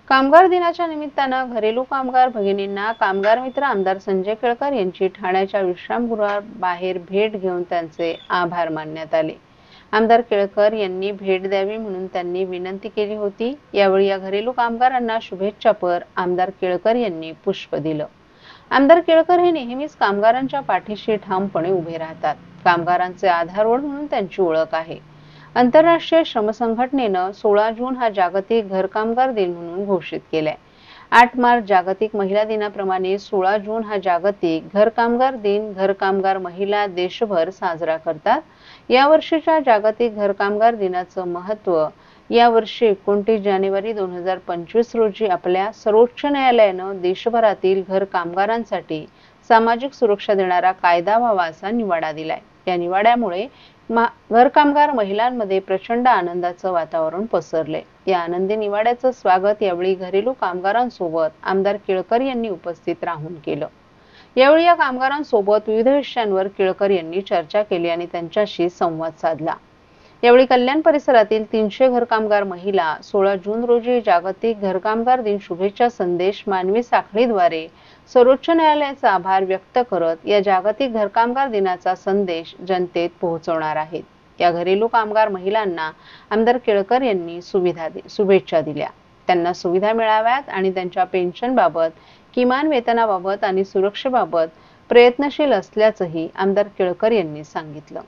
कामगार दिनाच्या निमित्तानं घरेलू कामगार भगिनींना कामगार मित्र आमदार संजय केळकर यांची ठाण्याच्या विश्रामगृहाबाहेर भेट घेऊन त्यांचे आभार मानण्यात आले। आमदार केळकर यांनी भेट द्यावी म्हणून त्यांनी विनंती केली होती। यावेळी या घरेलू कामगारांना शुभेच्छापर आमदार केळकर यांनी पुष्प दिलं। आमदार केळकर हे नेहमीच कामगारांच्या पाठीशी ठामपणे उभे राहतात। कामगारांचे आधारवड म्हणून त्यांची ओळख आहे। आंतरराष्ट्रीय श्रम संघटनेनं 16 जून हा जागतिक घरकामगार दिन म्हणून घोषित केलाय। 8 मार्च जागतिक महिला दिनाप्रमाणे 16 जून हा जागतिक घरकामगार दिन घरकामगार महिला देशभर साजरा करतात। या वर्षीच्या जागतिक घरकामगार दिनाचं महत्त्व यावर्षी 29 जानेवारी 2025 रोजी आपल्या सर्वोच्च न्यायालयानं देशभरातील घर कामगारांसाठी सामाजिक सुरक्षा देणारा कायदा व्हावा असा निवाडा दिलाय। या निवाड्यामुळे घरकामगार महिलांमध्ये प्रचंड आनंदाचं वातावरण पसरले। या आनंदी निवाड्याचं स्वागत यावेळी घरेलू कामगारांसोबत आमदार केळकर यांनी उपस्थित राहून केलं। यावेळी या कामगारांसोबत विविध विषयांवर केळकर यांनी चर्चा केली आणि त्यांच्याशी संवाद साधला। यावेळी कल्याण परिसरातील 300 घरकामगार महिला 16 जून रोजी जागतिक घरकामगार दिन शुभेच्छा संदेश मानवी साखळीद्वारे सर्वोच्च न्यायालयाचा आभार व्यक्त करत या जागतिक घरकामगार दिनाचा संदेश जनतेत पोहोचवणार आहेत। या घरेलू कामगार महिलांना आमदार केळकर यांनी शुभेच्छा दिल्या। त्यांना सुविधा मिळाव्यात आणि त्यांच्या पेन्शनबाबत, किमान वेतनाबाबत आणि सुरक्षेबाबत प्रयत्नशील असल्याचंही आमदार केळकर यांनी सांगितलं।